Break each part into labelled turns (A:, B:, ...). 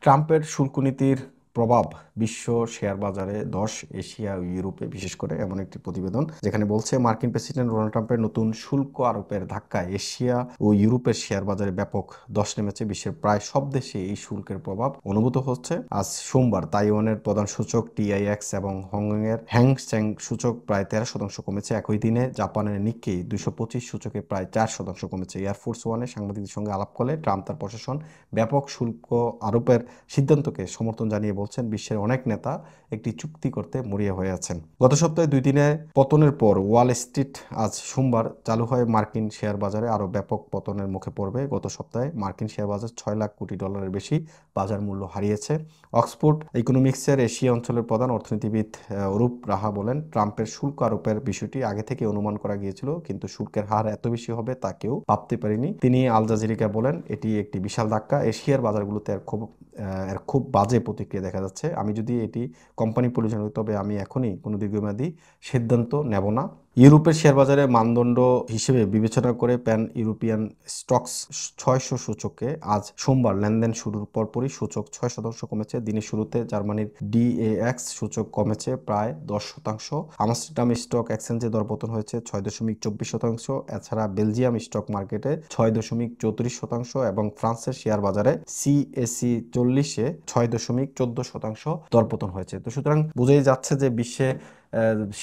A: ট্রাম্পের শুল্ক নীতির প্রভাব বিশ্ব শেয়ার বাজারে এশিয়া ও ইউরোপে বিশেষ করে এমন একটি প্রতিবেদন যেখানে বলছে মার্কিন প্রেসিডেন্ট ডোনাল্ড ট্রাম্পের নতুন শুল্ক আরোপের ধাক্কায় এশিয়া ও ইউরোপের শেয়ার বাজারে ব্যাপক ধস নেমেছে। বিশ্বের প্রায় সব দেশে এই শুল্কের প্রভাব অনুভূত হচ্ছে। আজ সোমবার তাইওয়ানের প্রধান সূচক TIX এবং হংকংয়ের হ্যাংসেং সূচক প্রায় 13% কমেছে। একই দিনে জাপানের নিক্কেই 225 সূচকে প্রায় 4% কমেছে। এয়ারফোর্স ওয়ানে সাংবাদিকদের সঙ্গে আলাপকালে ট্রাম্প তার প্রশাসন ব্যাপক শুল্ক আরোপের সিদ্ধান্তকে সমর্থন জানিয়ে বলছেন বিশ্বের অনেক নেতা একটি চুক্তি করতে মরিয়া হয়ে আছেন। গত সপ্তাহে 2 দিনে পতনের পর ওয়াল স্ট্রিট আজ সোমবার চালু হয় মার্কিন শেয়ার বাজারে আরও ব্যাপক পতনের মুখে পড়বে। গত সপ্তাহে মার্কিন শেয়ার বাজার $6 লাখ কোটি বেশি বাজার মূল্য হারিয়েছে। অক্সফোর্ড ইকোনমিক্সের এশিয়া অঞ্চলের প্রধান অর্থনীতিবিদ অরূপ রাহা বলেন, ট্রাম্পের শুল্ক আরোপের বিষয়টি আগে থেকে অনুমান করা গিয়েছিল, কিন্তু শুল্কের হার এত বেশি হবে তা কেউ ভাবতে পারেনি। তিনি আল জাজিরাকে বলেন, এটি একটি বিশাল ধাক্কা। এশিয়ার বাজারগুলোতে এর খুব বাজে প্রতিক্রিয়া দেখা যাচ্ছে। আমি যদি এটি কোম্পানি পরিচালিত, তবে আমি এখনই কোনো দীর্ঘমেয়াদী সিদ্ধান্ত নেব না। ইউরোপের শেয়ার বাজারে মানদণ্ড হিসেবে বিবেচনা করে প্যান ইউরোপিয়ান স্টকস 600 সূচকে আজ সোমবার লেনদেন শুরুর পরপরই সূচক 6% কমেছে। দিনের শুরুতে জার্মানির DAX সূচক কমেছে প্রায় 10%। আমস্টারডাম স্টক এক্সচেঞ্জে দরপতন হয়েছে 6.24%। এছাড়া বেলজিয়াম স্টক মার্কেটে 6.34% এবং ফ্রান্সের শেয়ার বাজারে CAC 40-এ 6.14% দরপতন হয়েছে। তো সুতরাং বোঝাই যাচ্ছে যে বিশ্বে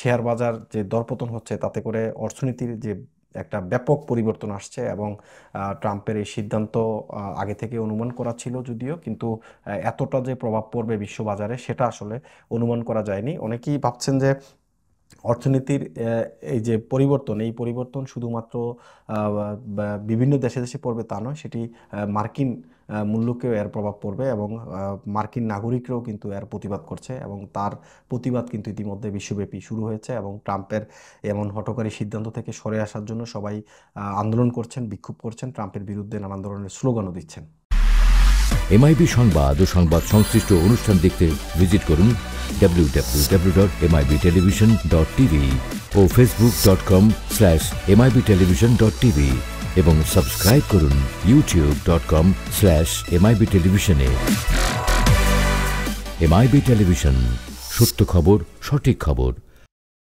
A: শেয়ার বাজার যে দরপতন হচ্ছে তাতে করে অর্থনীতির যে একটা ব্যাপক পরিবর্তন আসছে এবং ট্রাম্পের এই সিদ্ধান্ত আগে থেকে অনুমান করা ছিল যদিও, কিন্তু এতটা যে প্রভাব পড়বে বিশ্ব বাজারে সেটা আসলে অনুমান করা যায়নি। অনেকেই ভাবছেন যে অর্থনীতির এই যে এই পরিবর্তন শুধুমাত্র বিভিন্ন দেশে দেশে পড়বে তা নয়, সেটি মার্কিন মূল্যকেও এর প্রভাব পড়বে এবং মার্কিন নাগরিকরাও কিন্তু এর প্রতিবাদ করছে এবং তার প্রতিবাদ কিন্তু ইতিমধ্যে বিশ্বব্যাপী শুরু হয়েছে এবং ট্রাম্পের এমন হঠকারী সিদ্ধান্ত থেকে সরে আসার জন্য সবাই আন্দোলন করছেন, বিক্ষোভ করছেন, ট্রাম্পের বিরুদ্ধে নানান ধরনের স্লোগানও দিচ্ছেন।
B: MIB সংবাদ ও সংবাদ সংশ্লিষ্ট অনুষ্ঠান দেখতে ভিজিট করুন www.mibtelevision.tv ও facebook.com/mibtelevision.tv এবং সাবস্ক্রাইব করুন youtube.com/mibtelevision এ। MIB টেলিভিশন, সত্য খবর, সঠিক খবর।